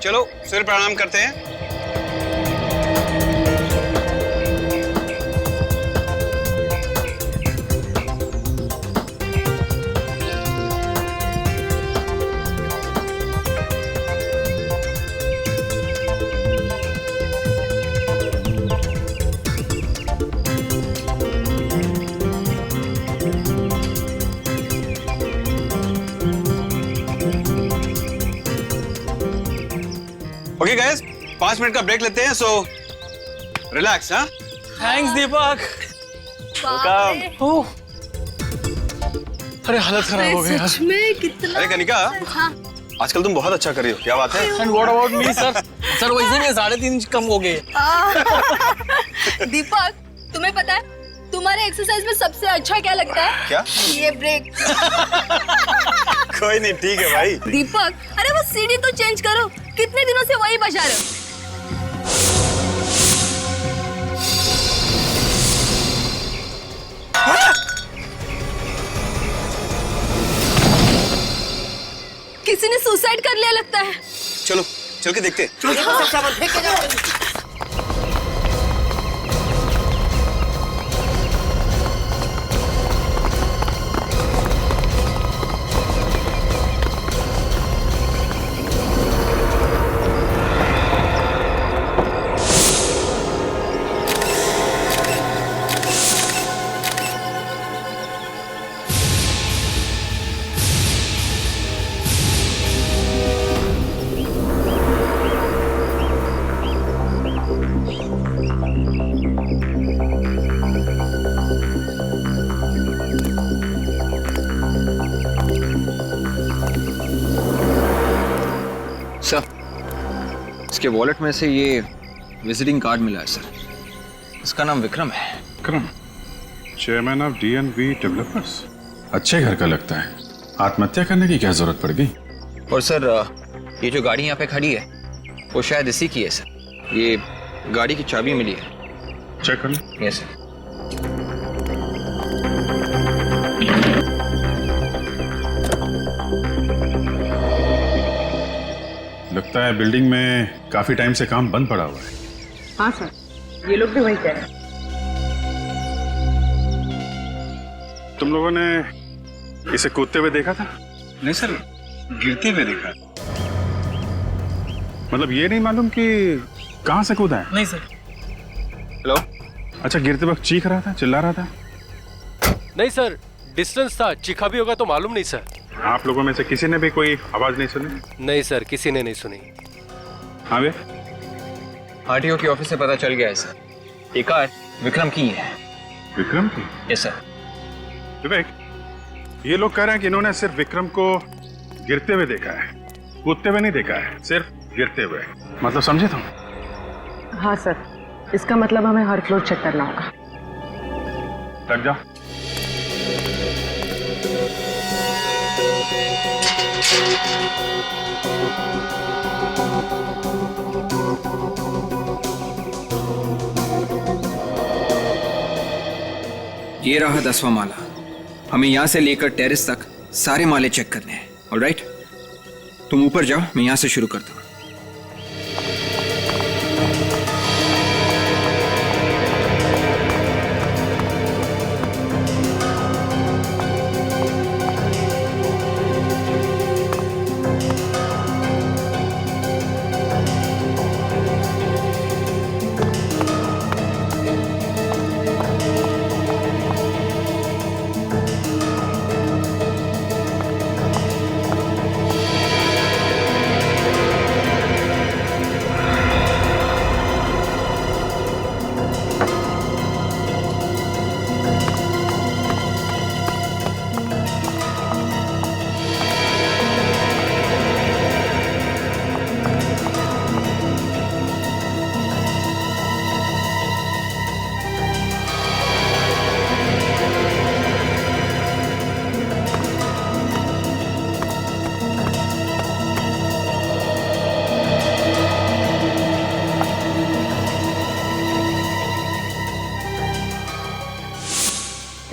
चलो सूर्य प्रणाम करते हैं। ओके गाइस, 5 मिनट का ब्रेक लेते हैं, सो रिलैक्स। हाँ, थैंक्स दीपक। वेलकम। अरे हालत खराब हो गई यार। सच में कितना। अरे कनिका, हाँ। आजकल तुम बहुत अच्छा कर रही हो, क्या बात है? And what about me sir? Sir वैसे भी 3.5 इंच कम हो गए। दीपक, तुम्हें पता है तुम्हारे एक्सरसाइज में सबसे अच्छा क्या लगता है? क्या? ये ब्रेक। कोई नहीं, ठीक है भाई। दीपक, अरे वो सीढ़ी तो चेंज करो, कितने दिनों से वही बजा रहे हो। किसी ने सुसाइड कर लिया लगता है। चलो चल के देखते हैं। सर, इसके वॉलेट में से ये विजिटिंग कार्ड मिला है सर। इसका नाम विक्रम है। Vikram, chairman of DNV developers. अच्छे घर का लगता है। आत्महत्या करने की क्या जरूरत पड़ गई? और सर, ये जो गाड़ी यहाँ पे खड़ी है वो शायद इसी की है सर। ये गाड़ी की चाबी मिली है। चेक कर लो। Yes sir. लगता है बिल्डिंग में काफी टाइम से काम बंद पड़ा हुआ है। हाँ सर, ये लोग भी वही कह रहे हैं। तुम लोगों ने इसे कूदते हुए देखा था? नहीं सर, गिरते हुए देखा। मतलब ये नहीं मालूम कि कहाँ से कूदा है? नहीं सर। हेलो। अच्छा, गिरते वक्त चीख रहा था, चिल्ला रहा था? नहीं सर, डिस्टेंस था, चीखा भी होगा तो मालूम नहीं सर। आप लोगों में से किसी ने भी कोई आवाज नहीं सुनी? नहीं सर, किसी ने नहीं सुनी। हाँ वे? RTO के ऑफिस से पता चल गया है सर। ये कार विक्रम की है। विक्रम की? Yes sir. विवेक, ये लोग कह रहे हैं कि इन्होंने सिर्फ विक्रम को गिरते हुए देखा है, कूदते हुए नहीं देखा है, सिर्फ गिरते हुए। मतलब समझे तुम? हाँ सर, इसका मतलब हमें हर फ्लोर चेक करना होगा। लग जाओ। ये रहा 10वां माला। हमें यहाँ से लेकर टेरेस तक सारे माले चेक करने हैं। ऑलराइट, तुम ऊपर जाओ, मैं यहाँ से शुरू करता हूँ।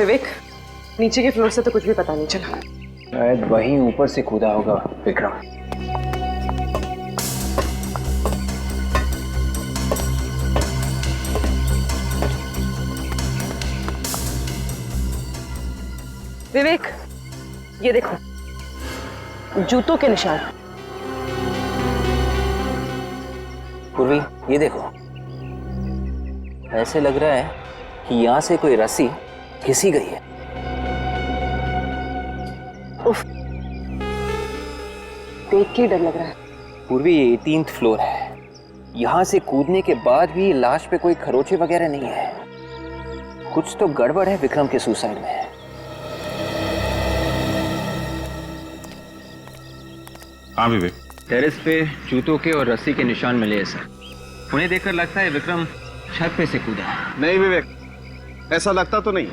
विवेक, नीचे के फ्लोर से तो कुछ भी पता नहीं चला। शायद वहीं ऊपर से कूदा होगा विक्रम। विवेक, ये देखो जूतों के निशान। पूर्वी, ये देखो, ऐसे लग रहा है कि यहाँ से कोई रस्सी घिसी गई है। उफ, देख के डर लग रहा है। पूर्वी, ये 18th फ्लोर है। यहाँ से कूदने के बाद भी लाश पे कोई खरोचे वगैरह नहीं है। कुछ तो गड़बड़ है विक्रम के सुसाइड में। हाँ विवेक, टेरेस पे जूतों के और रस्सी के निशान मिले हैं सर। उन्हें देखकर लगता है विक्रम छत पे से कूदा है। नहीं विवेक, ऐसा लगता तो नहीं।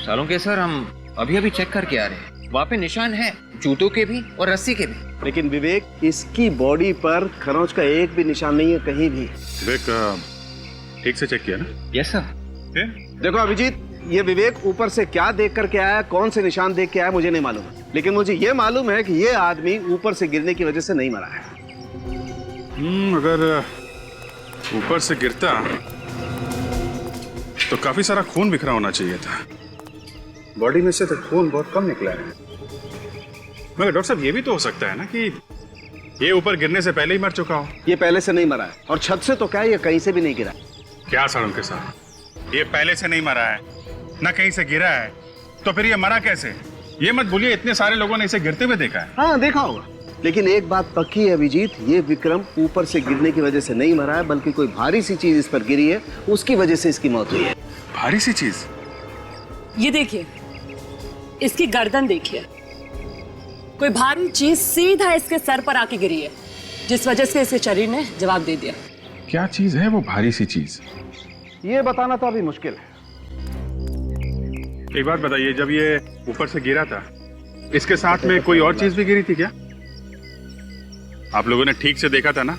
सालों के सर, हम अभी अभी चेक करके आ रहे हैं। वहाँ पे निशान है, जूतों के भी और रस्सी के भी। लेकिन विवेक, इसकी बॉडी पर खरोंच का एक भी निशान नहीं है कहीं भी। विवेक, ठीक से चेक किया ना? Yes sir. देखो अभिजीत, ये विवेक ऊपर से क्या देख करके आया, कौन से निशान देख के आया, मुझे नहीं मालूम, लेकिन मुझे ये मालूम है कि ये आदमी ऊपर से गिरने की वजह से नहीं मरा है। अगर ऊपर से गिरता तो काफी सारा खून बिखरा होना चाहिए था। बॉडी में से तो खून बहुत कम निकला है। मगर डॉक्टर साहब, ये भी तो हो सकता है ना कि ये ऊपर गिरने से पहले ही मर चुका हो। ये पहले से नहीं मरा है, और छत से तो क्या है, ये कहीं से भी नहीं गिरा। क्या सर उनके साथ? ये पहले से नहीं मरा है, ना कहीं से गिरा है, तो फिर ये मरा कैसे? ये मत भूलिए, इतने सारे लोगों ने इसे गिरते हुए देखा है। हाँ देखा होगा, लेकिन एक बात पक्की है अभिजीत, ये विक्रम ऊपर से गिरने की वजह से नहीं मरा है, बल्कि कोई भारी सी चीज इस पर गिरी है, उसकी वजह से इसकी मौत हुई है। भारी सी चीज? ये देखिए, इसकी गर्दन देखिए, कोई भारी चीज सीधा इसके सर पर आके गिरी है, जिस वजह से इसके शरीर ने जवाब दे दिया। क्या चीज है वो भारी सी चीज? ये बताना तो अभी मुश्किल है। एक बात बताइए, जब ये ऊपर से गिरा था, इसके साथ में कोई और चीज भी गिरी थी क्या? आप लोगों ने ठीक से देखा था ना?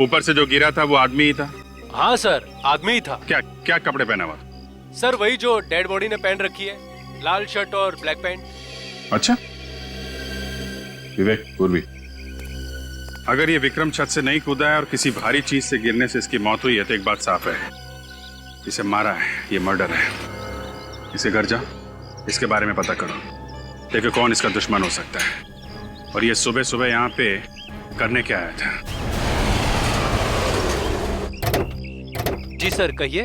ऊपर से जो गिरा था वो आदमी ही था। हाँ सर, आदमी ही था। क्या क्या कपड़े पहना हुआ? सर वही जो डेड बॉडी ने पहन रखी है, लाल शर्ट और ब्लैक पैंट। अच्छा विवेक, पूर्वी, अगर ये विक्रम छत से नहीं कूदा है और किसी भारी चीज से गिरने से इसकी मौत हुई है, तो एक बात साफ है, इसे मारा है, ये मर्डर है। इसे घर जा, इसके बारे में पता करो, देखो कौन इसका दुश्मन हो सकता है, और ये सुबह सुबह यहाँ पे करने क्या आया था। जी सर, कहिए।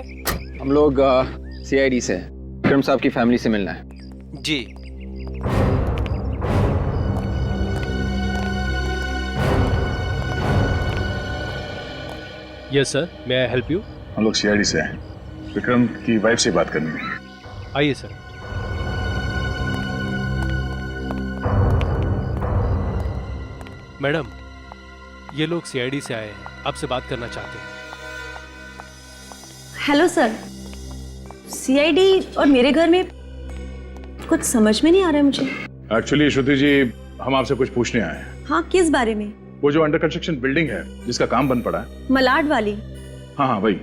हम लोग CID से हैं। विक्रम साहब की फैमिली से मिलना है। जी। Yes sir, may I help you? हम लोग CID से हैं, विक्रम की वाइफ से बात करनी है। आइए सर। मैडम, ये लोग CID से आए हैं, आपसे बात करना चाहते हैं। हेलो सर, CID और मेरे घर में कुछ समझ में नहीं आ रहा है मुझे। एक्चुअली श्रुति जी, हम आपसे कुछ पूछने आए हैं। हाँ, किस बारे में? वो जो अंडर कंस्ट्रक्शन बिल्डिंग है जिसका काम बंद पड़ा है। मलाड वाली? हाँ हाँ वही।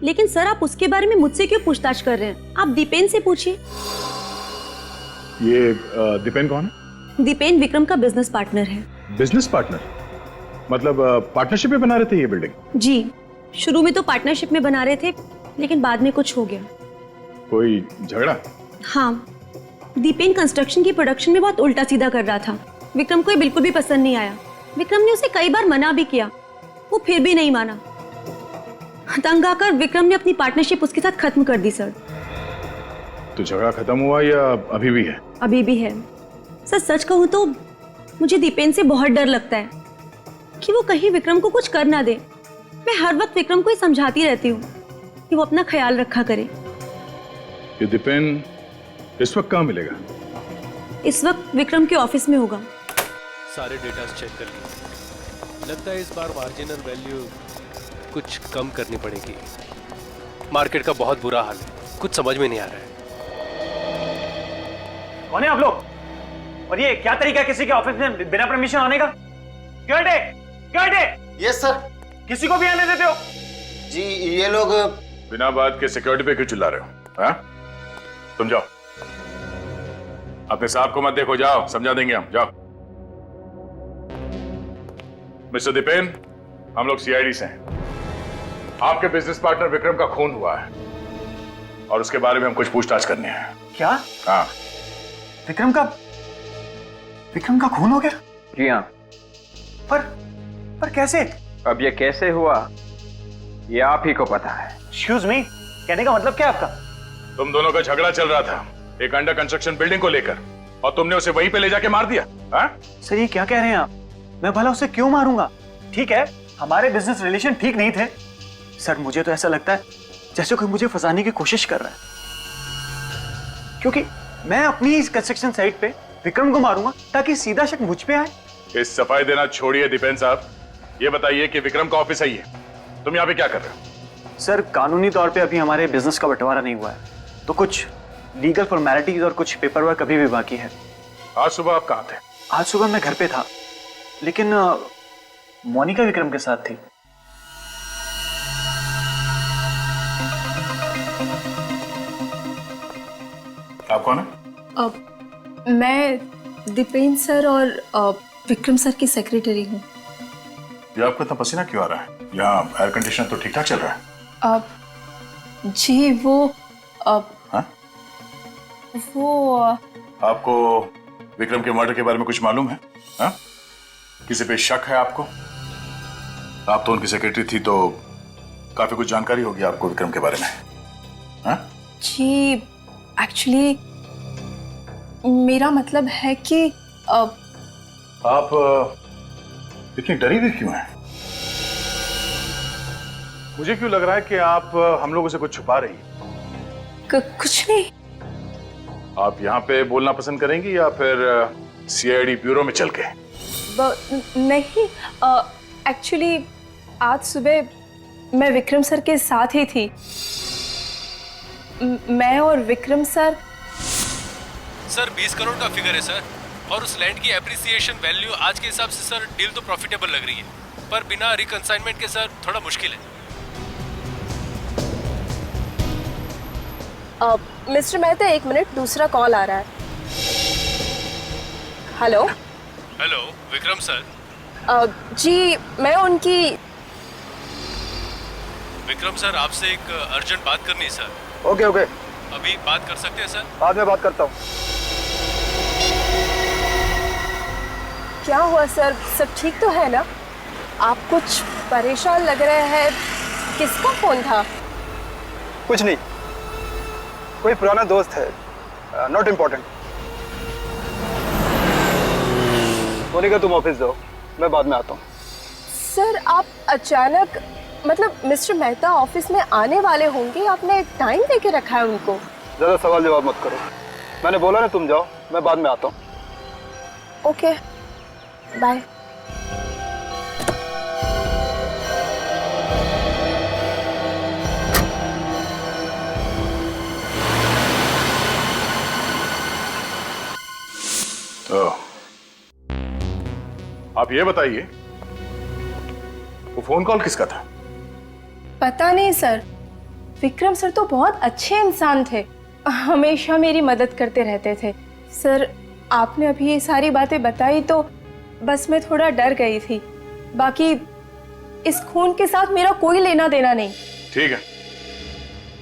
लेकिन सर, आप उसके बारे में मुझसे क्यों पूछताछ कर रहे हैं? आप दीपेन से पूछिए। ये दीपेन कौन है? दीपेन विक्रम का बिजनेस पार्टनर है। Business partner? मतलब पार्टनरशिप में बना रहे थे ये बिल्डिंग? जी, शुरू में तो पार्टनरशिप में बना रहे थे, लेकिन बाद में कुछ हो गया। कोई झगड़ा? हाँ, दीपेन कंस्ट्रक्शन की प्रोडक्शन में बहुत उल्टा सीधा कर रहा था। विक्रम को ये बिल्कुल भी पसंद नहीं आया। विक्रम ने उसे कई बार मना भी किया, वो फिर भी नहीं माना। तंग आकर विक्रम ने अपनी पार्टनरशिप उसके साथ खत्म कर दी सर। तो झगड़ा खत्म हुआ या अभी भी है? अभी भी है सर। सच कहूँ तो मुझे दीपेन से बहुत डर लगता है कि वो कहीं विक्रम को कुछ कर ना दे। मैं हर वक्त विक्रम को ही समझाती रहती हूँ कि वो अपना ख्याल रखा करे। ये दीपेन इस वक्त कहाँ मिलेगा? इस वक्त विक्रम के ऑफिस में होगा। सारे डेटा चेक कर लिए, लगता है इस बार मार्जिनल वैल्यू कुछ कम करनी पड़ेगी। मार्केट का बहुत बुरा हाल है, कुछ समझ में नहीं आ रहा है। कौन है आप लोग? और ये क्या तरीका है किसी के ऑफिस में बिना परमिशन आने का? Yes sir. किसी को भी आने देते हो? जी, ये लोग बिना बात के सिक्योरिटी पे क्यों चिल्ला रहे हो? हाँ? तुम जाओ, अपने साहब को मत देखो, जाओ, समझा देंगे हम, जाओ। मिस्टर दीपेन, हम लोग CID से हैं। आपके बिजनेस पार्टनर विक्रम का खून हुआ है और उसके बारे में हम कुछ पूछताछ करनी है। क्या? हाँ, विक्रम का खून हो गया? जी हाँ। पर कैसे? अब ये कैसे हुआ ये आप ही को पता है। एक्सक्यूज मी, कहने का मतलब क्या आपका? तुम दोनों का झगड़ा चल रहा था एक अंडर कंस्ट्रक्शन बिल्डिंग को लेकर, और तुमने उसे वहीं पे ले जाके मार दिया। हाँ? सर ये क्या कह रहे हैं आप? मैं भला उसे क्यों मारूंगा? ठीक है, हमारे बिजनेस रिलेशन ठीक नहीं थे। सर मुझे तो ऐसा लगता है जैसे कोई मुझे फंसाने की कोशिश कर रहा है, क्योंकि मैं अपनी इस कंस्ट्रक्शन साइट पे विक्रम को मारूंगा ताकि सीधा शक मुझ पे आए। इस सफाई देना छोड़िए दीपेन साहब, ये बताइए कि विक्रम का ऑफिस है ये, तुम यहाँ पे क्या कर रहे हो? सर कानूनी तौर पे अभी हमारे बिजनेस का बंटवारा नहीं हुआ है, तो कुछ लीगल फॉर्मेलिटीज और कुछ पेपर वर्क अभी भी बाकी है। आज सुबह आप कहाँ थे? आज सुबह मैं घर पे था, लेकिन मोनिका विक्रम के साथ थी। आप कौन है? मैं दीपेन सर और विक्रम सर की सेक्रेटरी हूँ। ये आपको इतना पसीना क्यों आ रहा है? यहाँ एयर कंडीशनर तो ठीक ठाक चल रहा है। जी वो आपको विक्रम के मर्डर के बारे में कुछ मालूम है? हा? किसी पे शक है आपको? आप तो उनकी सेक्रेटरी थी तो काफी कुछ जानकारी होगी आपको विक्रम के बारे में। हा? जी एक्चुअली मेरा मतलब है कि आप इतनी डरी हुई क्यों हैं? मुझे क्यों लग रहा है कि आप हम लोगों से कुछ छुपा रही हैं? कुछ नहीं। आप यहाँ पे बोलना पसंद करेंगी या फिर सीआईडी ब्यूरो में चल के? नहीं, एक्चुअली आज सुबह मैं विक्रम सर के साथ ही थी। मैं और विक्रम सर 20 करोड़ का फिगर है सर, और उस लैंड की एप्रिसिएशन वैल्यू आज के हिसाब से सर डील तो प्रॉफिटेबल लग रही है, पर बिना रिकंसाइनमेंट के सर थोड़ा मुश्किल है। मिस्टर मेहता एक मिनट, दूसरा कॉल आ रहा है। Hello Vikram sir. जी मैं उनकी। विक्रम सर आपसे एक अर्जेंट बात करनी है सर। ओके अभी बात कर सकते हैं सर? बाद में बात करता हूँ। क्या हुआ सर, सब ठीक तो है ना? आप कुछ परेशान लग रहे हैं, किसका फोन था? कुछ नहीं, कोई पुराना दोस्त है, नॉट इम्पोर्टेंट। मोनिका तुम ऑफिस जाओ, मैं बाद में आता हूँ। सर आप अचानक, मतलब मिस्टर मेहता ऑफिस में आने वाले होंगे, आपने टाइम देके रखा है उनको। ज़्यादा सवाल जवाब मत करो, मैंने बोला ना तुम जाओ, मैं बाद में आता हूँ। Okay bye. तो आप ये बताइए वो फोन कॉल किसका था? पता नहीं सर, विक्रम सर तो बहुत अच्छे इंसान थे, हमेशा मेरी मदद करते रहते थे। सर आपने अभी ये सारी बातें बताई तो बस मैं थोड़ा डर गई थी, बाकी इस खून के साथ मेरा कोई लेना देना नहीं। ठीक है,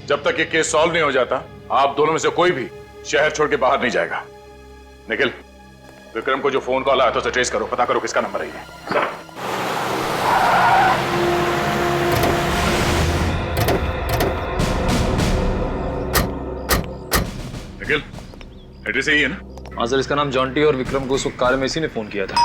जब तक ये केस सॉल्व नहीं हो जाता आप दोनों में से कोई भी शहर छोड़ के बाहर नहीं जाएगा। निखिल, विक्रम को जो फोन कॉल आया था उसे ट्रेस करो, पता करो किसका नंबर है ये। निखिल, एड्रेस यही है ना? हाँ सर, इसका नाम जॉन्टी और विक्रम को उस वक्त कार में इसी ने फोन किया था।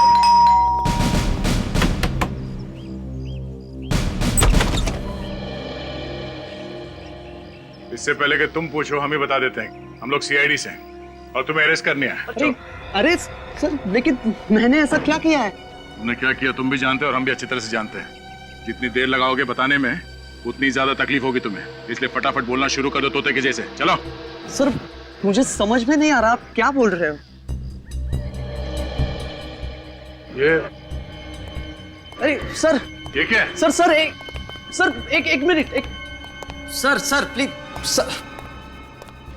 इससे पहले कि तुम पूछो हम ही बता देते हैं, हम लोग सीआईडी से हैं और तुम्हें अरेस्ट करने आए। अरे सर, लेकिन मैंने ऐसा क्या किया है? तुमने क्या किया तुम भी जानते हो और हम भी अच्छी तरह से जानते हैं। जितनी देर लगाओगे बताने में उतनी ज्यादा तकलीफ होगी तुम्हें, इसलिए फटाफट बोलना शुरू कर दो तोते के जैसे। चलो। सर मुझे समझ में नहीं आ रहा, आप क्या बोल रहे हो? ये अरे सर, ये क्या है? सर एक मिनट, सर प्लीज सर।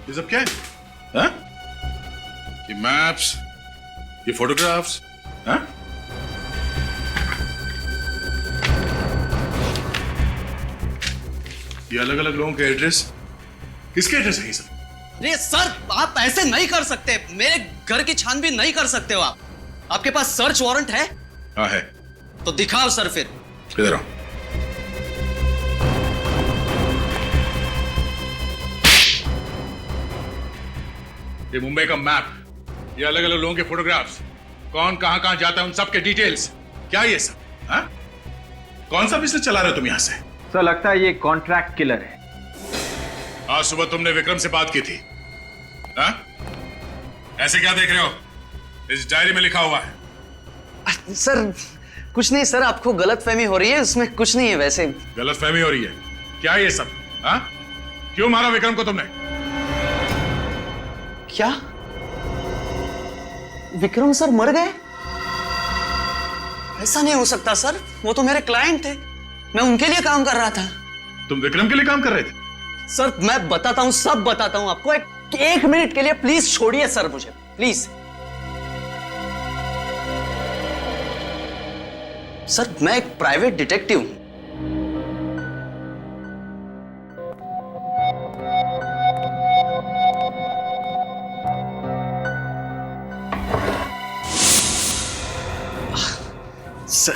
ये सब क्या है? हाँ? ये मैप्स, ये फोटोग्राफ्स, हाँ? ये अलग अलग लोगों के एड्रेस, किसके एड्रेस है ये सब? अरे सर, आप ऐसे नहीं कर सकते। मेरे घर की छानबीन नहीं कर सकते हो आप। आपके पास सर्च वारंट है? हाँ है। तो दिखाओ सर फिर। इधर आओ। ये मुंबई का मैप, ये अलग अलग लोगों के फोटोग्राफ्स, कौन कहां जाता है उन सब के डिटेल्स, क्या ये सब? हाँ? कौन सा बिजनेस चला रहे हो तुम यहां से? सर लगता है ये कॉन्ट्रैक्ट किलर है। आज सुबह तुमने विक्रम से बात की थी, हाँ? ऐसे क्या देख रहे हो? इस डायरी में लिखा हुआ है। सर कुछ नहीं सर, आपको गलतफहमी हो रही है, उसमें कुछ नहीं है। वैसे गलतफहमी हो रही है? क्या ये सब? हाँ? क्यों मारा विक्रम को तुमने? क्या विक्रम सर मर गए? ऐसा नहीं हो सकता सर, वो तो मेरे क्लाइंट थे, मैं उनके लिए काम कर रहा था। तुम विक्रम के लिए काम कर रहे थे? सर मैं बताता हूं, सब बताता हूं आपको। एक मिनट के लिए प्लीज छोड़िए सर मुझे, प्लीज। सर मैं एक प्राइवेट डिटेक्टिव हूं। सर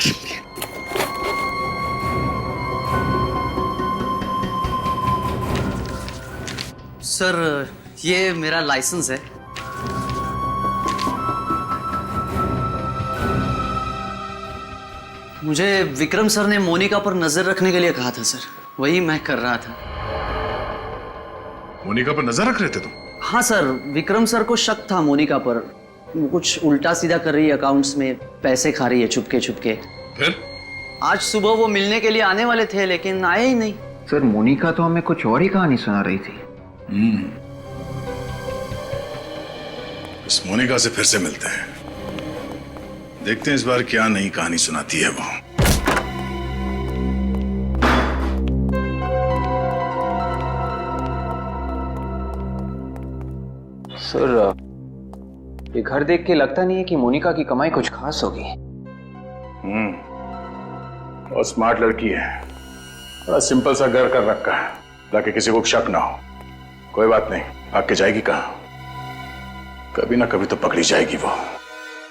सर ये मेरा लाइसेंस है। मुझे विक्रम सर ने मोनिका पर नजर रखने के लिए कहा था सर, वही मैं कर रहा था। मोनिका पर नजर रख रहे थे तुम? हाँ सर, विक्रम सर को शक था मोनिका पर, वो कुछ उल्टा सीधा कर रही है, अकाउंट्स में पैसे खा रही है चुपके चुपके। फिर आज सुबह वो मिलने के लिए आने वाले थे लेकिन आए ही नहीं। सर मोनिका तो हमें कुछ और ही कहानी सुना रही थी। इस मोनिका से फिर से मिलते हैं, देखते हैं इस बार क्या नई कहानी सुनाती है वो। सर ये घर देख के लगता नहीं है कि मोनिका की कमाई कुछ खास होगी। और स्मार्ट लड़की है, बड़ा सिंपल सा घर कर रखा है ताकि किसी को शक ना हो। कोई बात नहीं, भाग के जाएगी कहां? कभी ना कभी तो पकड़ी जाएगी वो।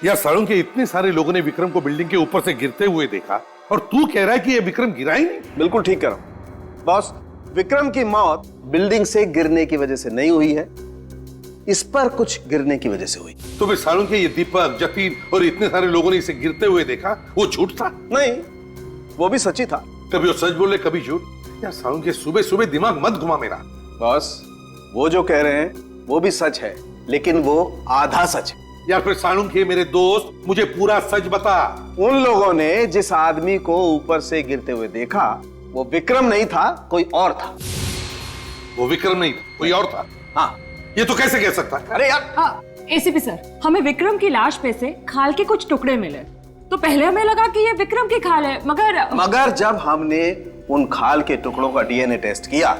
यार सालों के इतने सारे लोगों ने विक्रम को बिल्डिंग के ऊपर से गिरते हुए देखा और तू कह रहा है कि ये विक्रम गिरा ही नहीं? बिल्कुल ठीक कह रहा हूं बॉस। विक्रम की मौत बिल्डिंग से गिरने की वजह से नहीं हुई है, इस पर कुछ गिरने की वजह से हुई। तो फिर सालों के ये दीपक, जतीन और इतने सारे लोगों ने इसे गिरते हुए देखा, वो झूठ था? नहीं, वो भी सच्ची था। कभी वो सच बोले कभी झूठ। यार सालों के सुबह सुबह दिमाग मत घुमा मेरा। बॉस वो जो कह रहे हैं वो भी सच है, लेकिन वो आधा सच है। यार फिर सालों के मेरे दोस्त, मुझे पूरा सच बता। उन लोगों ने जिस आदमी को ऊपर से गिरते हुए देखा वो विक्रम नहीं था, कोई और था। वो विक्रम नहीं था, कोई और था? हाँ। ये तो कैसे कह सकता है? अरे यार एसीपी सर, हमें विक्रम की लाश पे से खाल के कुछ टुकड़े मिले, तो पहले हमें लगा कि ये विक्रम की खाल है, मगर जब हमने उन खाल के टुकड़ों का डीएनए टेस्ट किया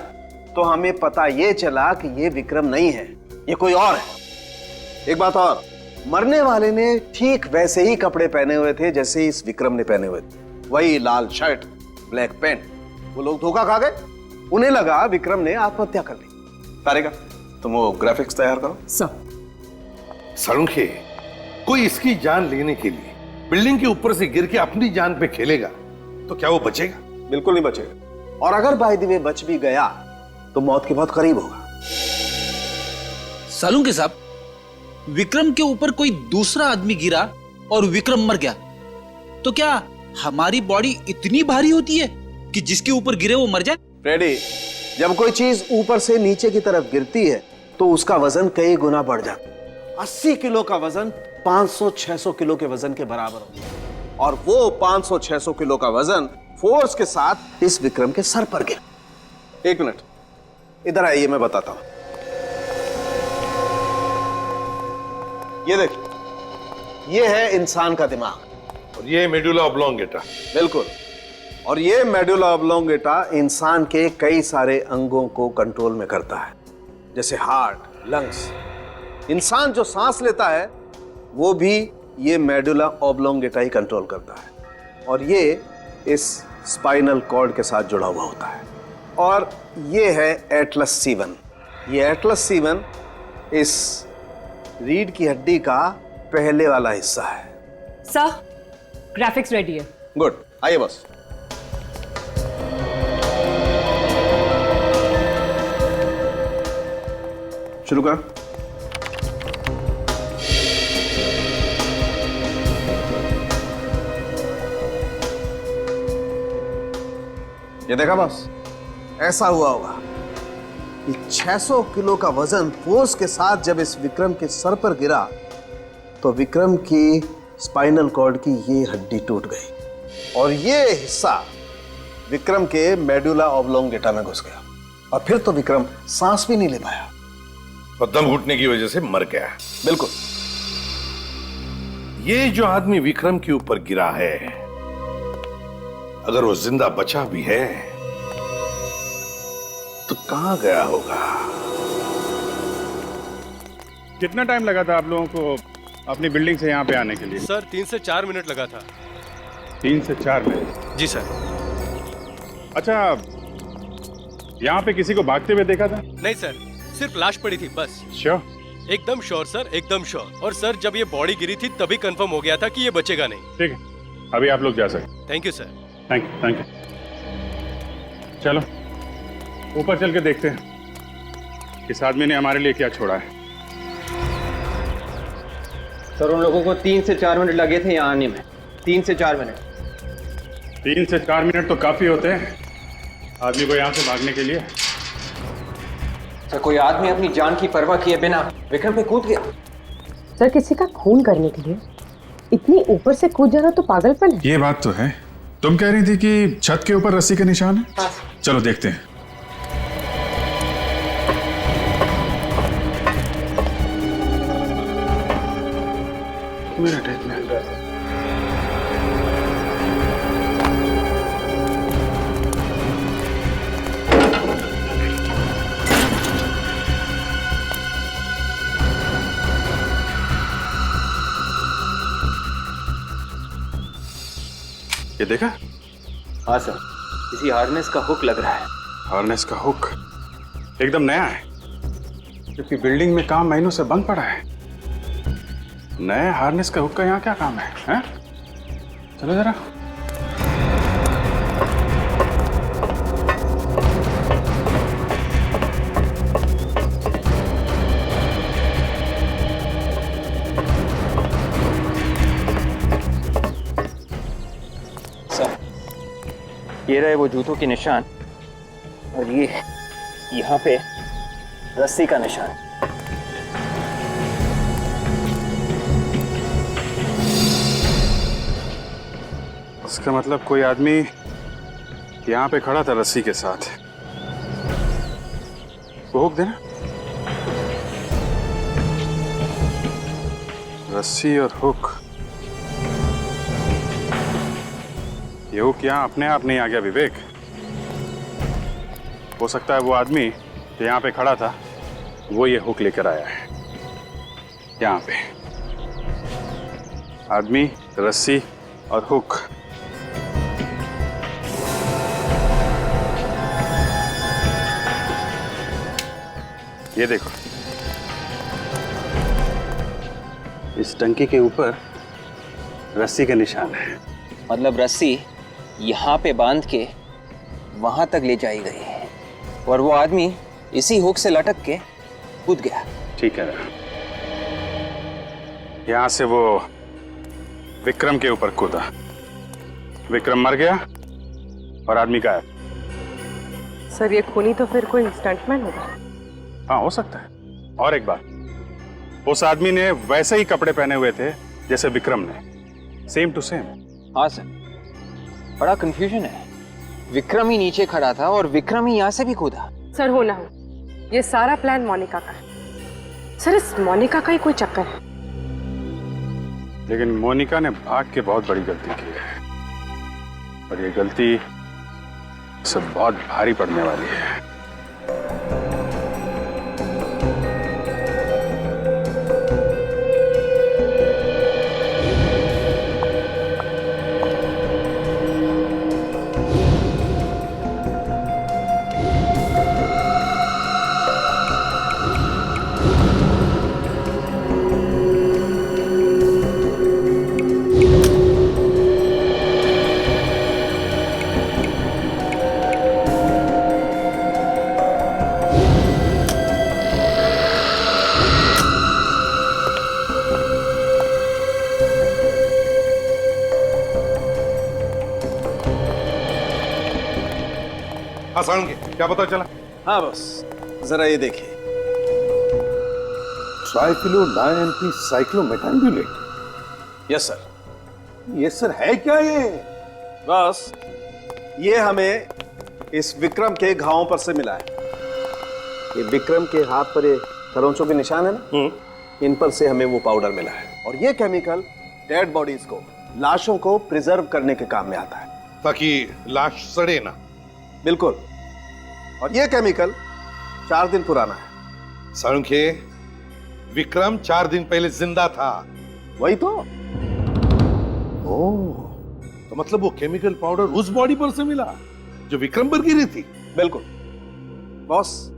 तो हमें पता ये चला कि ये विक्रम नहीं है, ये कोई और है। एक बात और, मरने वाले ने ठीक वैसे ही कपड़े पहने हुए थे जैसे इस विक्रम ने पहने हुए थे, वही लाल शर्ट, ब्लैक पैंट। वो लोग धोखा खा गए, उन्हें लगा विक्रम ने आत्महत्या कर ली। तारिका तुम वो ग्राफिक्स तैयार करो। सरुखे, कोई इसकी जान लेने के लिए बिल्डिंग के ऊपर से गिर के अपनी जान पे खेलेगा तो क्या वो बचेगा? बिल्कुल नहीं बचेगा, और अगर बाय द वे बच भी गया तो मौत के बहुत करीब होगा। सालुंके साहब, विक्रम के ऊपर कोई दूसरा आदमी गिरा और विक्रम मर गया, तो क्या हमारी बॉडी इतनी भारी होती है कि जिसके ऊपर गिरे वो मर जाए? रेडी, जब कोई चीज ऊपर से नीचे की तरफ गिरती है तो उसका वजन कई गुना बढ़ जाता है। 80 किलो का वजन 500-600 किलो के वजन के बराबर होता है, और वो 500-600 किलो का वजन फोर्स के साथ इस विक्रम के सर पर गिरा। एक मिनट इधर आइए, मैं बताता हूं। ये देखिए, ये है इंसान का दिमाग और ये मेडुला ऑब्लोंगेटा। बिल्कुल, और ये मेडुला ऑब्लोंगेटा इंसान के कई सारे अंगों को कंट्रोल में करता है, जैसे हार्ट, लंग्स। इंसान जो सांस लेता है वो भी ये मेडुला ऑब्लोंगेटा ही कंट्रोल करता है, और ये इस स्पाइनल कॉर्ड के साथ जुड़ा हुआ होता है। और ये है एटलस C1। ये एटलस C1 इस रीढ़ की हड्डी का पहले वाला हिस्सा है। सर, ग्राफिक्स रेडी है। गुड, आइए बॉस। शुरू कर। ये देखा बॉस, ऐसा हुआ होगा कि 600 किलो का वजन फोर्स के साथ जब इस विक्रम के सर पर गिरा तो विक्रम की स्पाइनल कॉर्ड की ये हड्डी टूट गई और ये हिस्सा विक्रम के मेडुला ऑब्लोंगेटा में घुस गया और फिर तो विक्रम सांस भी नहीं ले पाया और दम घुटने की वजह से मर गया। बिल्कुल। ये जो आदमी विक्रम के ऊपर गिरा है, अगर वो जिंदा बचा भी है तो कहां गया होगा? कितना टाइम लगा था आप लोगों को अपनी बिल्डिंग से यहाँ पे आने के लिए? सर 3 से 4 मिनट लगा था। 3 से 4 मिनट? जी सर। अच्छा, यहाँ पे किसी को भागते हुए देखा था? नहीं सर, सिर्फ लाश पड़ी थी बस। श्योर? एकदम श्योर सर, एकदम श्योर। और सर जब ये बॉडी गिरी थी तभी कंफर्म हो गया था कि ये बचेगा नहीं। ठीक है, अभी आप लोग जा सकते। Thank you sir. Thank you, thank you. चलो ऊपर चल के देखते हैं इस आदमी ने हमारे लिए क्या छोड़ा है। सर उन लोगों को 3 से 4 मिनट लगे थे यहाँ आने में। 3 से 4 मिनट। 3 से 4 मिनट तो काफी होते हैं आदमी को यहाँ से भागने के लिए। सर कोई आदमी अपनी जान की परवाह किए बिना विक्रम पे कूद गया। सर किसी का खून करने के लिए इतनी ऊपर से कूद जाना तो पागलपन है। ये बात तो है। तुम कह रही थी कि छत के ऊपर रस्सी के निशान है? हाँ। चलो देखते हैं। ये देखा? हाँ सर, किसी हार्नेस का हुक लग रहा है। हार्नेस का हुक एकदम नया है, क्योंकि बिल्डिंग में काम महीनों से बंद पड़ा है। नए हार्नेस का हुक का यहाँ क्या काम है, हैं? चलो जरा। ये रहे वो जूतों के निशान और ये यहाँ पे रस्सी का निशान। इसका मतलब कोई आदमी यहाँ पे खड़ा था रस्सी के साथ। वो हुक देना। रस्सी और हुक, ये हुक यहाँ अपने आप नहीं आ गया विवेक। हो सकता है वो आदमी जो यहाँ पे खड़ा था वो ये हुक लेकर आया है। यहाँ पे आदमी, रस्सी और हुक। ये देखो, इस टंकी के ऊपर रस्सी का निशान है। मतलब रस्सी यहाँ पे बांध के वहां तक ले जाई गई है और वो आदमी इसी हुक से लटक के कूद गया। ठीक है, यहां से वो विक्रम के ऊपर कूदा। विक्रम मर गया और आदमी गायब। सर ये खूनी तो फिर कोई स्टंटमैन होगा। हाँ, हो सकता है। और एक बात, उस आदमी ने वैसे ही कपड़े पहने हुए थे जैसे विक्रम ने, सेम टू सेम। हाँ सर, बड़ा कंफ्यूजन है। विक्रम ही नीचे खड़ा था और विक्रम ही यहाँ से भी कूदा। सर हो ना हो, ये सारा प्लान मोनिका का है। सर इस मोनिका का ही कोई चक्कर है। लेकिन मोनिका ने भाग के बहुत बड़ी गलती की है और ये गलती सब बहुत भारी पड़ने वाली है। हाँ सारुण के क्या पता चला? हाँ बस जरा ये देखिए। ट्राइक्लोनाइन साइक्लोमेटाम्बुलेट। Yes sir. ये सर है क्या ये? बस ये हमें इस विक्रम के घावों पर से मिला है। ये विक्रम के हाथ पर ये खरोंचों के निशान है ना, इन पर से हमें वो पाउडर मिला है। और ये केमिकल डेड बॉडीज को, लाशों को प्रिजर्व करने के काम में आता है, ताकि लाश सड़े ना। बिल्कुल। और ये केमिकल 4 दिन पुराना है। सारुण के, विक्रम 4 दिन पहले जिंदा था। वही तो। ओह, तो मतलब वो केमिकल पाउडर उस बॉडी पर से मिला जो विक्रम पर गिरी थी? बिल्कुल बॉस,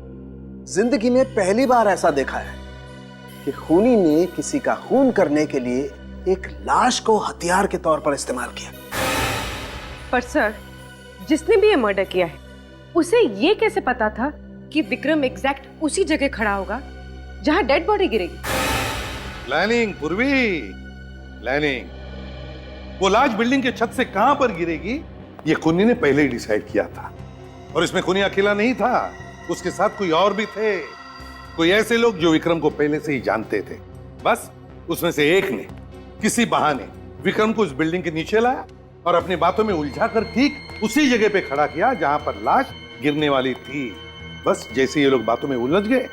जिंदगी में पहली बार ऐसा देखा है कि खूनी ने किसी का खून करने के लिए एक लाश को हथियार के तौर पर इस्तेमाल किया। पर सर, जिसने भी ये मर्डर किया है उसे ये कैसे पता था कि विक्रम एग्जैक्ट उसी जगह खड़ा होगा जहां डेड बॉडी गिरेगी? प्लानिंग पूर्वी, प्लानिंग। वो लाश बिल्डिंग के छत से कहां पर गिरेगी ये खूनी ने पहले ही डिसाइड किया था। और इसमें खूनी अकेला नहीं था, उसके साथ कोई और भी थे। कोई ऐसे लोग जो विक्रम को पहले से ही जानते थे। बस उसमें से एक ने किसी बहाने विक्रम को उस बिल्डिंग के नीचे लाया और अपनी बातों में उलझा कर ठीक उसी जगह पे खड़ा किया जहां पर लाश गिरने वाली थी। बस जैसे ये लोग बातों में उलझ गए,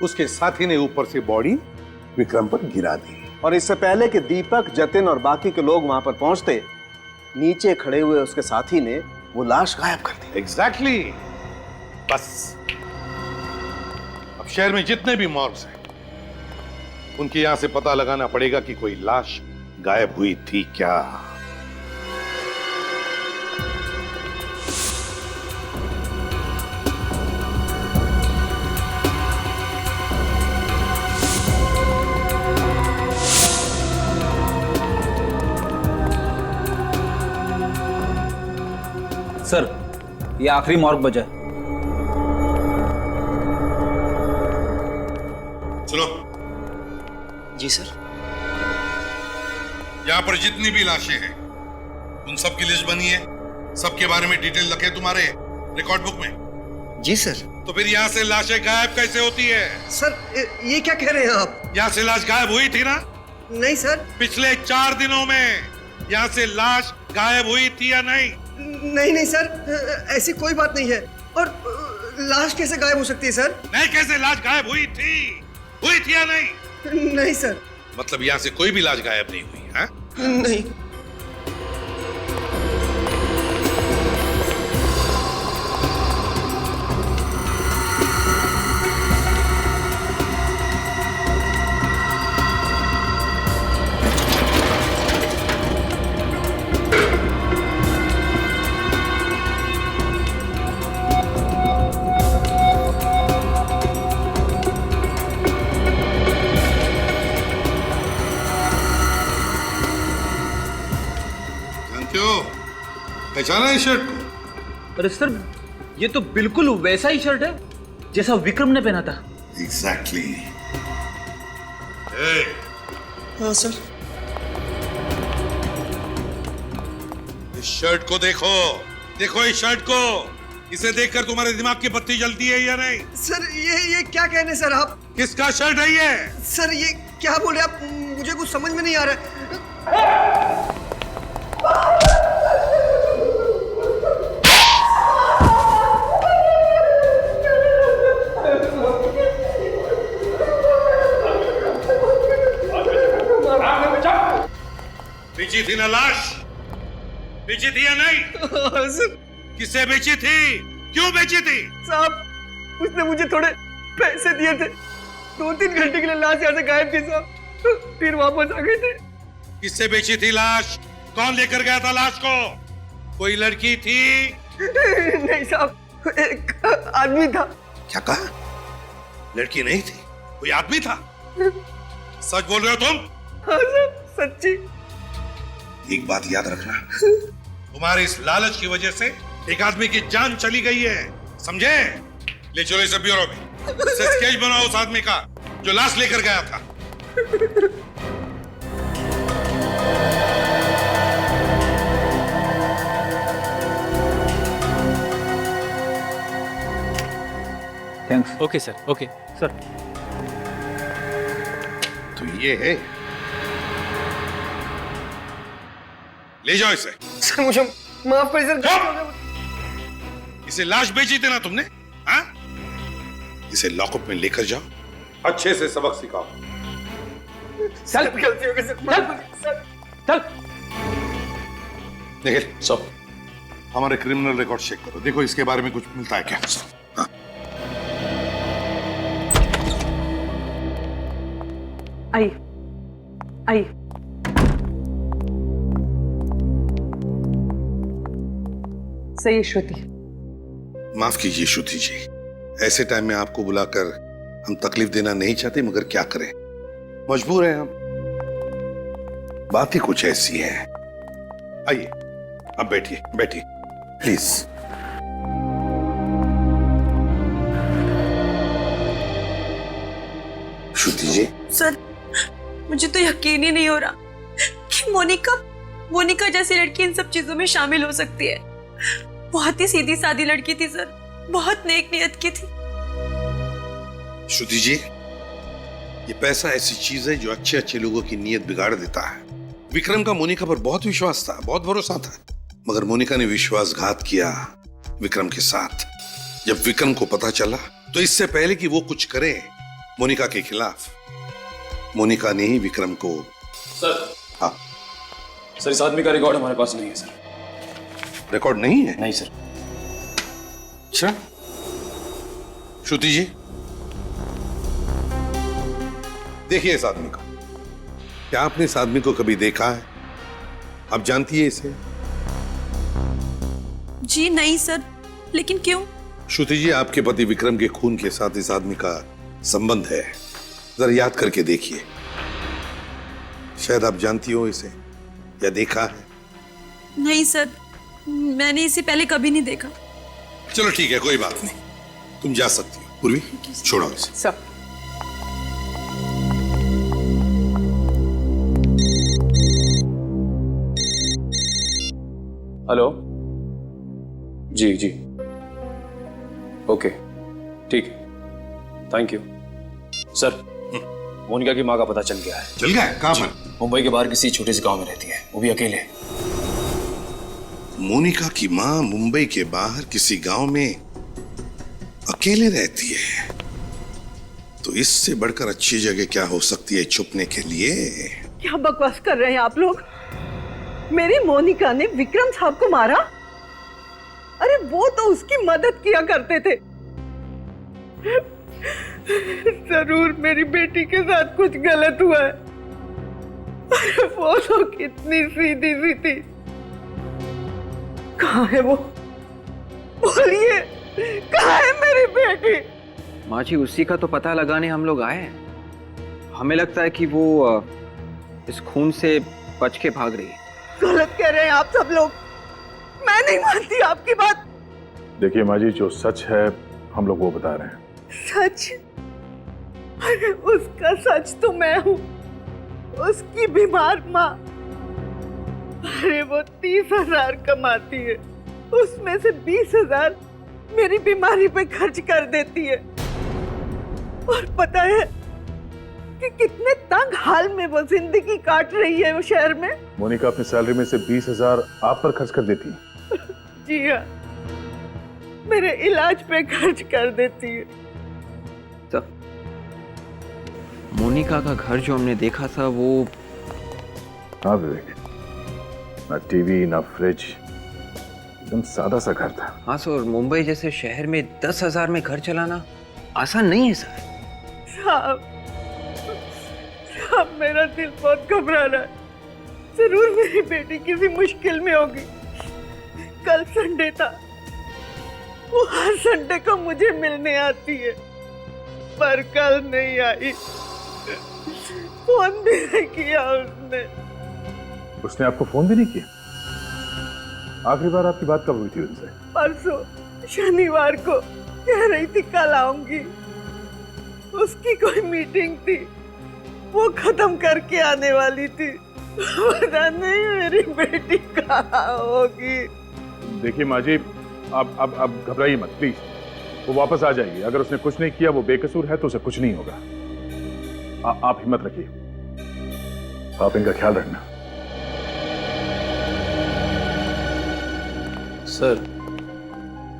उसके साथी ने ऊपर से बॉडी विक्रम पर गिरा दी। और इससे पहले कि दीपक, जतिन और बाकी के लोग वहां पर पहुंचते, नीचे खड़े हुए उसके साथी ने वो लाश गायब कर दी। एग्जैक्टली। बस अब शहर में जितने भी मॉर्ग्स हैं उनके यहां से पता लगाना पड़ेगा कि कोई लाश गायब हुई थी क्या। सर, ये आखिरी मॉर्ग बजा है। सुनो। जी सर। यहाँ पर जितनी भी लाशें हैं उन सब की लिस्ट बनी है, सबके बारे में डिटेल लिखे तुम्हारे रिकॉर्ड बुक में? जी सर। तो फिर यहाँ से लाशें गायब कैसे होती है? सर ये क्या कह रहे हैं आप? यहाँ से लाश गायब हुई थी ना? नहीं सर। पिछले 4 दिनों में यहाँ से लाश गायब हुई थी या नहीं? नहीं सर, ऐसी कोई बात नहीं है। और लाश कैसे गायब हो सकती है सर? नहीं, कैसे लाश गायब हुई थी या नहीं? नहीं सर। मतलब यहाँ से कोई भी लाश गायब नहीं हुई है? नहीं। पहचाना इस शर्ट को? अरे सर, ये तो बिल्कुल वैसा ही शर्ट है जैसा विक्रम ने पहना था। एग्जैक्टली। हाँ सर। इस शर्ट को देखो, देखो इस शर्ट को। इसे देखकर तुम्हारे दिमाग की बत्ती जलती है या नहीं? सर ये क्या कह रहे हैं सर आप? किसका शर्ट है ये? सर ये क्या बोल रहे हैं आप? मुझे कुछ समझ में नहीं आ रहा है। बेची थी ना लाश? बेची थी या नहीं? सर। किसे बेची थी? क्यों बेची थी? साहब, उसने मुझे थोड़े पैसे दिए थे। 2-3 घंटे के लिए लाश यहाँ से गायब थी साहब, फिर वापस आ गए थे। किससे बेची थी लाश? कौन लेकर गया था लाश को? कोई लड़की थी? नहीं साहब, एक आदमी था। क्या कहा? लड़की नहीं थी, कोई आदमी था? सच बोल रहे हो तुम? हाँ साहब, सच्ची। एक बात याद रखना, तुम्हारे इस लालच की वजह से एक आदमी की जान चली गई है, समझे? ले चलो इसे ब्यूरो में। इसे स्केच बनाओ उस आदमी का जो लाश लेकर गया था। Thanks. Okay sir, okay sir. तो ये है, ले जाओ इसे। सर मुझे माफ कर सर। इसे लाश बेची थी ना तुमने? हाँ? इसे लॉकअप में लेकर जाओ, अच्छे से सबक सिखाओ। सर गलती हो गई सर। चल। निखिल, सब हमारे क्रिमिनल रिकॉर्ड चेक करो, देखो इसके बारे में कुछ मिलता है क्या। हाँ। आई आई सही श्रुति। माफ कीजिए श्रुति जी, ऐसे टाइम में आपको बुलाकर हम तकलीफ देना नहीं चाहते, मगर क्या करें, मजबूर हैं हम। बात ही कुछ ऐसी है। आइए, अब बैठिए बैठिए प्लीज। Shruti ji. सर, मुझे तो यकीन ही नहीं हो रहा कि मोनिका जैसी लड़की इन सब चीजों में शामिल हो सकती है। बहुत ही सीधी सादी लड़की थी सर, बहुत नेक नियत की थी। श्रुति जी, ये पैसा ऐसी चीज है जो अच्छे अच्छे लोगों की नीयत बिगाड़ देता है। विक्रम का मोनिका पर बहुत विश्वास था, बहुत भरोसा था, मगर मोनिका ने विश्वासघात किया विक्रम के साथ। जब विक्रम को पता चला तो इससे पहले कि वो कुछ करे मोनिका के खिलाफ, मोनिका ने ही विक्रम को। सर। हाँ सर, इस आदमी का रिकॉर्ड हमारे पास नहीं है सर। रिकॉर्ड नहीं है? नहीं सर। अच्छा, श्रुति जी देखिए इस आदमी को, क्या आपने इस आदमी को कभी देखा है? आप जानती है इसे? जी नहीं सर, लेकिन क्यों? श्रुति जी, आपके पति विक्रम के खून के साथ इस आदमी का संबंध है, जरा याद करके देखिए, शायद आप जानती हो इसे या देखा है। नहीं सर, मैंने इसे पहले कभी नहीं देखा। चलो ठीक है, कोई बात नहीं, तुम जा सकती हो। पूर्वी, छोड़ो इसे। सब हेलो जी जी, ओके ठीक है, थैंक यू सर। मोनिका की माँ का पता चल गया है। चल गया है? कहाँ पर? मुंबई के बाहर किसी छोटे से गांव में रहती है, वो भी अकेले। मोनिका की माँ मुंबई के बाहर किसी गांव में अकेले रहती है, तो इससे बढ़कर अच्छी जगह क्या हो सकती है छुपने के लिए? क्या बकवास कर रहे हैं आप लोग? मेरी मोनिका ने विक्रम साहब को मारा? अरे वो तो उसकी मदद किया करते थे। जरूर मेरी बेटी के साथ कुछ गलत हुआ है। अरे वो तो कितनी सीधी सी थी। कहाँ है वो? बोलिए, कहाँ है मेरी बेटी? माँ जी, उसी का तो पता लगाने हम लोग आए हैं। हमें लगता है कि वो इस खून से बच के भाग रही है। गलत कह रहे हैं आप सब लोग, मैं नहीं मानती आपकी बात। देखिए माँ जी, जो सच है हम लोग वो बता रहे हैं। सच? अरे उसका सच तो मैं हूँ, उसकी बीमार माँ। अरे वो 30,000 कमाती है, उसमें से 20,000 मेरी बीमारी पे खर्च कर देती है। और पता है कि कितने तंग हाल में वो जिंदगी काट रही है वो शहर में। मोनिका अपनी सैलरी में से 20,000 आप पर खर्च कर देती है? जी हाँ, मेरे इलाज पे खर्च कर देती है। तो मोनिका का घर जो हमने देखा था वो। हाँ विवेक, ना टीवी ना फ्रिज, एकदम सादा सा घर था। हाँ सर, मुंबई जैसे शहर में 10,000 में घर चलाना आसान नहीं है सर। साहब, मेरा दिल बहुत घबरा रहा है। जरूर मेरी बेटी किसी मुश्किल में होगी। कल संडे था, वो हर संडे को मुझे मिलने आती है, पर कल नहीं आई। फोन भी नहीं किया उसने आपको फोन भी नहीं किया? आखिरी बार आपकी बात कब हुई थी उनसे? परसों शनिवार को, कह रही थी कल आऊंगी। उसकी कोई मीटिंग थी, वो खत्म करके आने वाली थी। पता नहीं मेरी बेटी कहाँ होगी। देखिए माँ जी, आप घबराइए मत प्लीज। वो वापस आ जाएगी। अगर उसने कुछ नहीं किया, वो बेकसूर है, तो उसे कुछ नहीं होगा। आप हिम्मत रखिए, आप इनका ख्याल रखना। सर,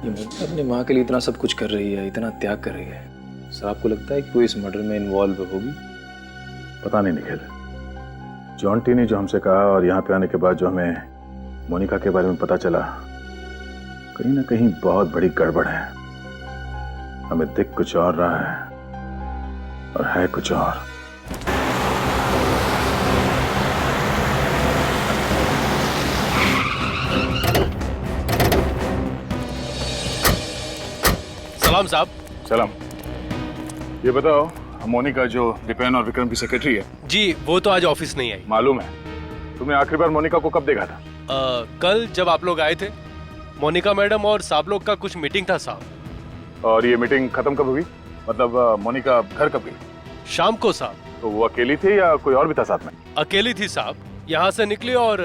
ये मोनिका अपनी माँ के लिए इतना सब कुछ कर रही है, इतना त्याग कर रही है। सर, आपको लगता है कि वो इस मर्डर में इन्वॉल्व होगी? पता नहीं निखिल, जॉन्टी ने जो हमसे कहा और यहाँ पे आने के बाद जो हमें मोनिका के बारे में पता चला, कहीं ना कहीं बहुत बड़ी गड़बड़ है। हमें दिख कुछ और रहा है और है कुछ और। सलाम साहब। सलाम। ये बताओ, मोनिका जो दीपेन और विक्रम की सेक्रेटरी है। जी, वो तो आज ऑफिस नहीं आई। मालूम है। तुमने आखिरी बार मोनिका को कब देखा था? कल जब आप लोग आए थे। मोनिका मैडम और साहब लोग का कुछ मीटिंग था साहब। और ये मीटिंग खत्म कब हुई? मतलब मोनिका घर कब गई? शाम को साहब। तो वो अकेली थी या कोई और भी था साथ में? अकेली थी साहब। यहाँ से निकली और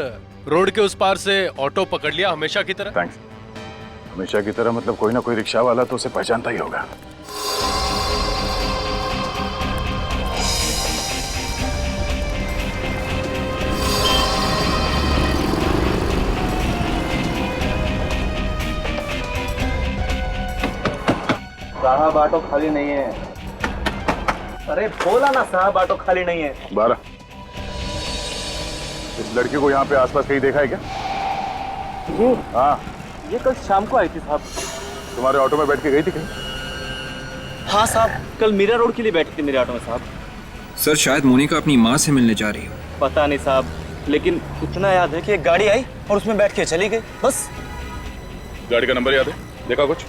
रोड के उस पार से ऑटो पकड़ लिया, हमेशा की तरह। थैंक्स। हमेशा की तरह मतलब कोई ना कोई रिक्शा वाला तो उसे पहचानता ही होगा। साहब, ऑटो खाली नहीं है। अरे बोला ना साहब, ऑटो खाली नहीं है। 12। इस लड़की को यहाँ पे आसपास कहीं देखा है क्या? ये? हाँ। ये कल शाम को आई थी साहब। तुम्हारे ऑटो में बैठ के गई थी कहीं? हाँ साहब, कल मीरा रोड के लिए बैठी थी मेरे ऑटो में साहब। सर, शायद मोनिका अपनी माँ से मिलने जा रही हो। पता नहीं साहब, लेकिन इतना याद है कि एक गाड़ी आई और उसमें बैठ के चली गई, बस। गाड़ी का नंबर याद है? देखा कुछ?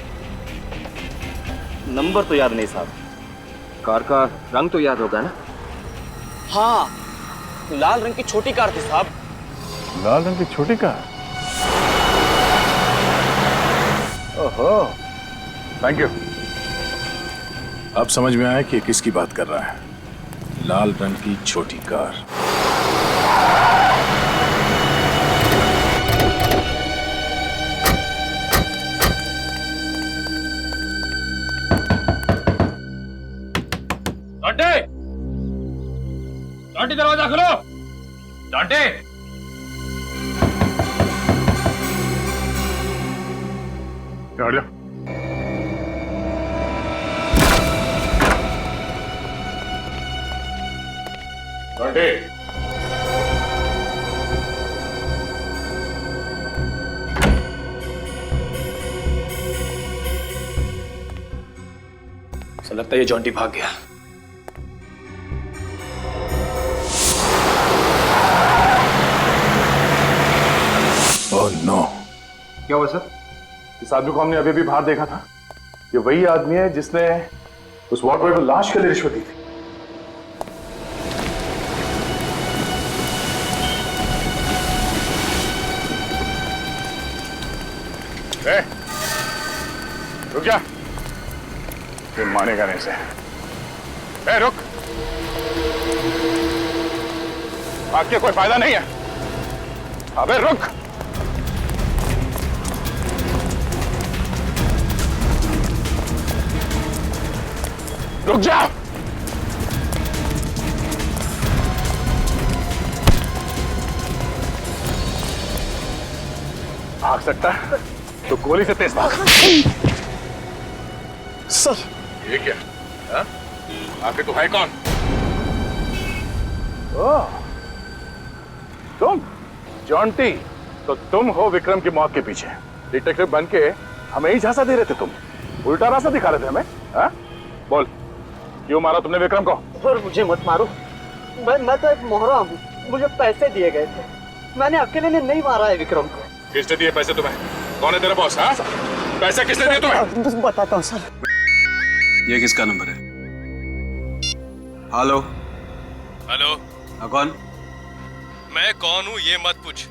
नंबर तो याद नहीं साहब। कार का रंग तो याद होगा ना? हाँ, लाल रंग की छोटी कार थी साहब। लाल रंग की छोटी कार? ओहो, थैंक यू। अब समझ में आया कि किसकी बात कर रहा है। लाल रंग की छोटी कार। जॉन्टी, दरवाजा खोलो। जॉन्टी, हट जा। जॉन्टी, ऐसा लगता है ये जॉन्टी भाग गया। Oh no. क्या हुआ सर? इस आदमी को हमने अभी भी बाहर देखा था। ये वही आदमी है जिसने उस वार्ड बॉय को लाश के लिए रिश्वत दी थी। रुक जा, ये मानेगा नहीं से। रुक, भाग के कोई फायदा नहीं है। अबे रुक। रुक जा। भाग सकता है तो गोली से तेज भाग। सर, ये क्या? आखिर तू है कौन? ओह, तुम जॉन्टी? तो तुम हो विक्रम की मौत के पीछे। डिटेक्टिव बन के हमें ही झांसा दे रहे थे तुम। उल्टा रास्ता दिखा रहे थे हमें। बोल, क्यों मारा तुमने विक्रम को? सर मुझे मत मारो। मैं तो एक मोहरा हूँ, मुझे पैसे दिए गए थे। मैंने अकेले ने नहीं मारा है विक्रम को। किसने दिए पैसे तुम्हें? कौन है तेरा बॉस? पैसे किसने दिए तुम्हें? बताता हूँ सर। ये किसका नंबर है? हेलो। हेलो। हाँ, कौन? मैं कौन हूँ ये मत पूछ,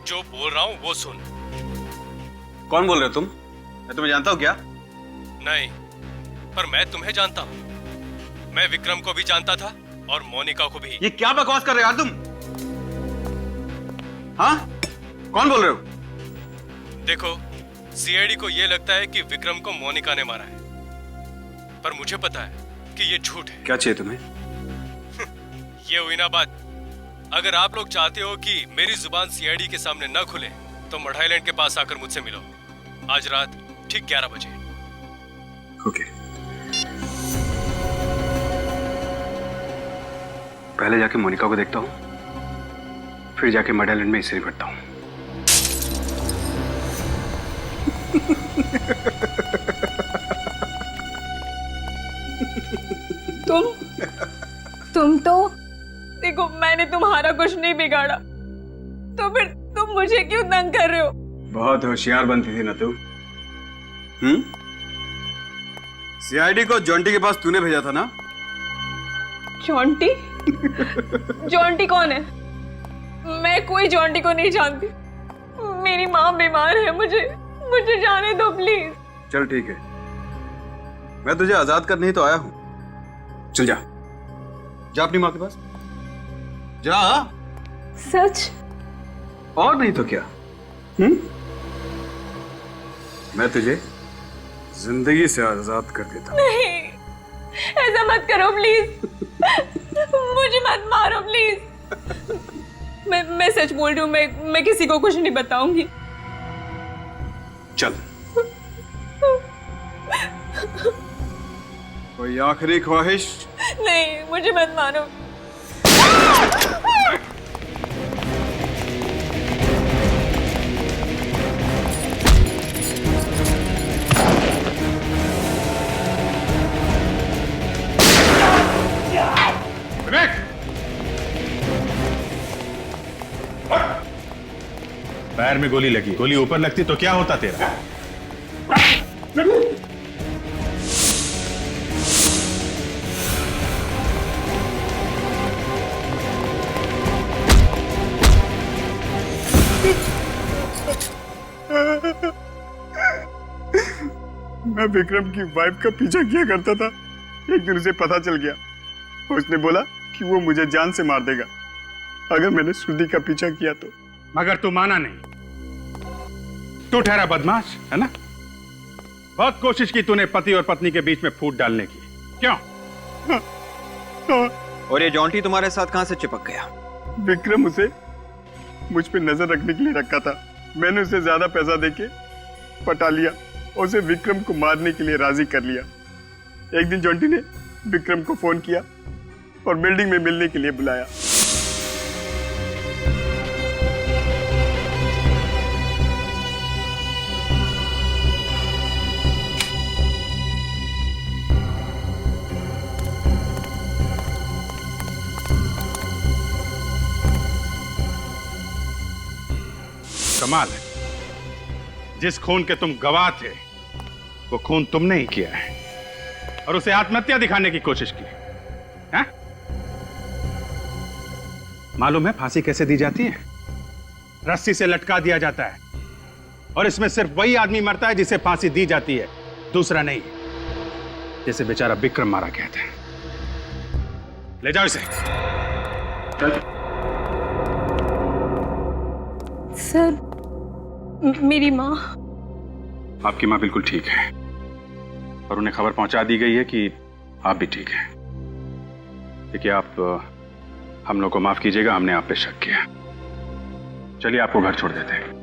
जो बोल रहा हूँ वो सुन। कौन बोल रहे हो तुम? मैं तुम्हें जानता हूँ क्या? नहीं, पर मैं तुम्हें जानता हूँ। मैं विक्रम को भी जानता था और मोनिका को भी। ये क्या बकवास कर रहे हो यार तुम? हाँ, कौन बोल रहे हो? देखो, सीआईडी को ये लगता है कि विक्रम को मोनिका ने मारा है, पर मुझे पता है कि ये झूठ है। क्या चाहिए तुम्हें? ये हुई ना बात। अगर आप लोग चाहते हो कि मेरी जुबान सीआईडी के सामने न खुले तो मड आइलैंड के पास आकर मुझसे मिलो आज रात ठीक 11 बजे। ओके। पहले जाके मोनिका को देखता हूँ, फिर जाके मड आइलैंड में इसे निपटता हूँ। तुम तो देखो, मैंने तुम्हारा कुछ नहीं बिगाड़ा, तो फिर तुम मुझे क्यों तंग कर रहे हो? बहुत होशियार बनती थी ना तू। सीआईडी को जॉन्टी के पास तूने भेजा था ना? जॉन्टी? जॉन्टी कौन है? मैं कोई जॉन्टी को नहीं जानती। मेरी माँ बीमार है, मुझे जाने दो प्लीज। चल ठीक है, मैं तुझे आजाद करने ही तो आया हूं। चल जा अपनी माँ के पास जा। सच? और नहीं तो क्या? मैं तुझे जिंदगी से आजाद कर देता हूं। नहीं, ऐसा मत करो प्लीज। मुझे मत मारो प्लीज। मैं सच बोल रही हूँ, मैं किसी को कुछ नहीं बताऊंगी। चल। कोई आखिरी ख्वाहिश? नहीं, मुझे मत मारो। पैर में गोली लगी, गोली ऊपर लगती तो क्या होता तेरा? मैं विक्रम की वाइफ का पीछा किया करता था। एक दिन उसे पता चल गया, उसने बोला कि वो मुझे जान से मार देगा अगर मैंने श्रुति का पीछा किया तो। मगर तू माना नहीं, तू ठहरा बदमाश है ना? बहुत कोशिश की तूने पति और पत्नी के बीच में फूट डालने की, क्यों? और ये जॉन्टी तुम्हारे साथ कहां से चिपक गया? विक्रम उसे मुझ पे नजर रखने के लिए रखा था। मैंने उसे ज्यादा पैसा देके पटा लिया, उसे विक्रम को मारने के लिए राजी कर लिया। एक दिन जॉन्टी ने विक्रम को फोन किया और बिल्डिंग में मिलने के लिए बुलाया। कमाल है, जिस खून के तुम गवाह थे वो खून तुमने ही किया है और उसे आत्महत्या दिखाने की कोशिश की है? मालूम है फांसी कैसे दी जाती है? रस्सी से लटका दिया जाता है और इसमें सिर्फ वही आदमी मरता है जिसे फांसी दी जाती है, दूसरा नहीं। जैसे बेचारा विक्रम मारा गया था। ले जाओ इसे। सर, मेरी माँ। आपकी माँ बिल्कुल ठीक है और उन्हें खबर पहुंचा दी गई है कि आप भी ठीक हैं। देखिए, आप हम लोग को माफ कीजिएगा, हमने आप पे शक किया। चलिए आपको घर छोड़ देते हैं।